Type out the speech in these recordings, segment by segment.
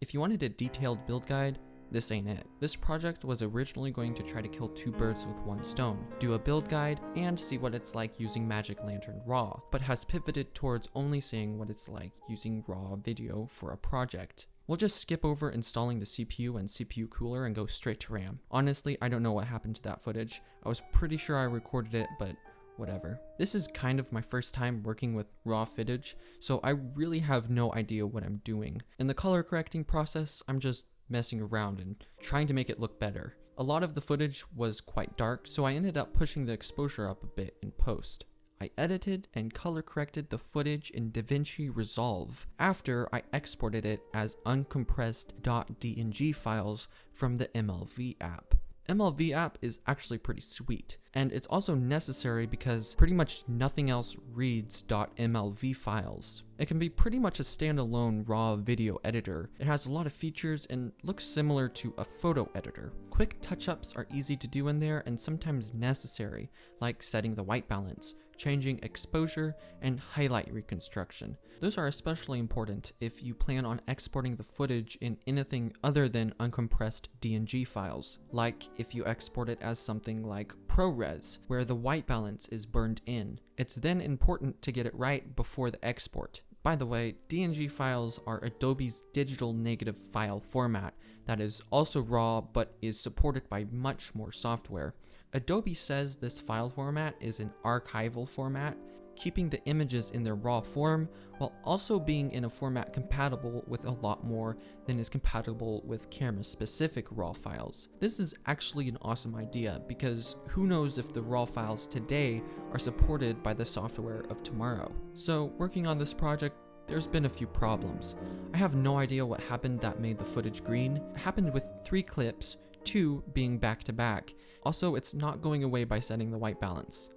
If you wanted a detailed build guide, this ain't it. This project was originally going to try to kill two birds with one stone, do a build guide, and see what it's like using Magic Lantern RAW, but has pivoted towards only seeing what it's like using RAW video for a project. We'll just skip over installing the CPU and CPU cooler and go straight to RAM. Honestly, I don't know what happened to that footage. I was pretty sure I recorded it, but whatever. This is kind of my first time working with raw footage, so I really have no idea what I'm doing. In the color correcting process, I'm just messing around and trying to make it look better. A lot of the footage was quite dark, so I ended up pushing the exposure up a bit in post. I edited and color corrected the footage in DaVinci Resolve after I exported it as uncompressed .dng files from the MLV app. MLV app is actually pretty sweet, and it's also necessary because pretty much nothing else reads .mlv files. It can be pretty much a standalone raw video editor. It has a lot of features and looks similar to a photo editor. Quick touch-ups are easy to do in there and sometimes necessary, like setting the white balance, changing exposure, and highlight reconstruction. Those are especially important if you plan on exporting the footage in anything other than uncompressed DNG files, like if you export it as something like ProRes, where the white balance is burned in. It's then important to get it right before the export. By the way, DNG files are Adobe's digital negative file format that is also raw but is supported by much more software. Adobe says this file format is an archival format, keeping the images in their raw form while also being in a format compatible with a lot more than is compatible with camera-specific raw files. This is actually an awesome idea because who knows if the raw files today are supported by the software of tomorrow. So working on this project, there's been a few problems. I have no idea what happened that made the footage green. It happened with 3 clips, 2 being back to back. Also, it's not going away by setting the white balance.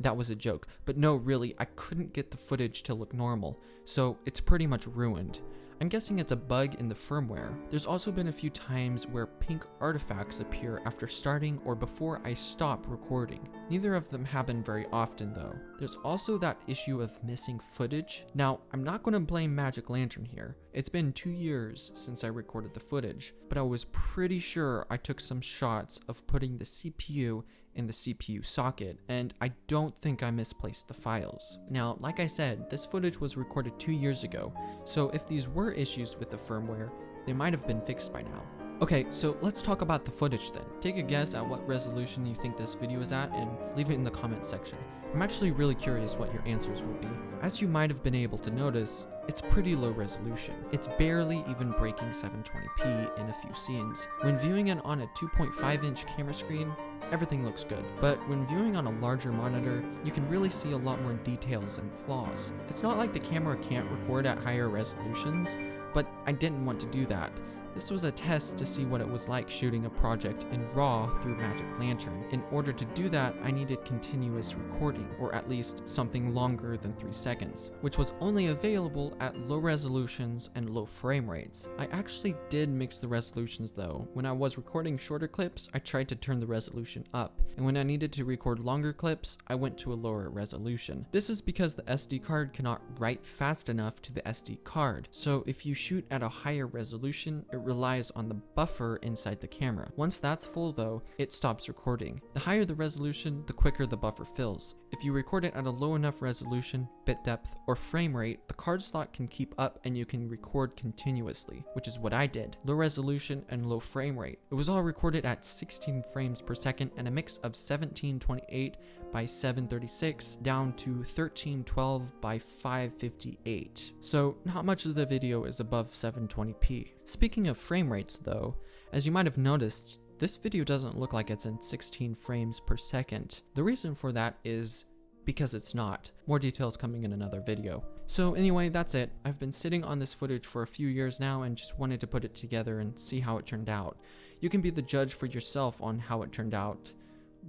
That was a joke, but no, really, I couldn't get the footage to look normal, so it's pretty much ruined. I'm guessing it's a bug in the firmware. There's also been a few times where pink artifacts appear after starting or before I stop recording. Neither of them happen very often though. There's also that issue of missing footage. Now, I'm not going to blame Magic Lantern here. It's been 2 years since I recorded the footage, but I was pretty sure I took some shots of putting the CPU in the CPU socket, and I don't think I misplaced the files. Now, like I said, this footage was recorded 2 years ago, so if these were issues with the firmware, they might have been fixed by now. Okay, so let's talk about the footage then. Take a guess at what resolution you think this video is at and leave it in the comment section. I'm actually really curious what your answers will be. As you might have been able to notice, it's pretty low resolution. It's barely even breaking 720p in a few scenes. When viewing it on a 2.5-inch camera screen, everything looks good, but when viewing on a larger monitor, you can really see a lot more details and flaws. It's not like the camera can't record at higher resolutions, but I didn't want to do that. This was a test to see what it was like shooting a project in RAW through Magic Lantern. In order to do that, I needed continuous recording, or at least something longer than 3 seconds, which was only available at low resolutions and low frame rates. I actually did mix the resolutions though. When I was recording shorter clips, I tried to turn the resolution up, and when I needed to record longer clips, I went to a lower resolution. This is because the SD card cannot write fast enough to the SD card, so if you shoot at a higher resolution, it relies on the buffer inside the camera. Once that's full though, it stops recording. The higher the resolution, the quicker the buffer fills. If you record it at a low enough resolution, bit depth, or frame rate, the card slot can keep up and you can record continuously, which is what I did. Low resolution and low frame rate. It was all recorded at 16 frames per second and a mix of 1728 by 736 down to 1312 by 558. So not much of the video is above 720p. Speaking of frame rates though, as you might have noticed, this video doesn't look like it's in 16 frames per second. The reason for that is because it's not. More details coming in another video. So anyway, that's it. I've been sitting on this footage for a few years now and just wanted to put it together and see how it turned out. You can be the judge for yourself on how it turned out.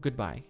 Goodbye.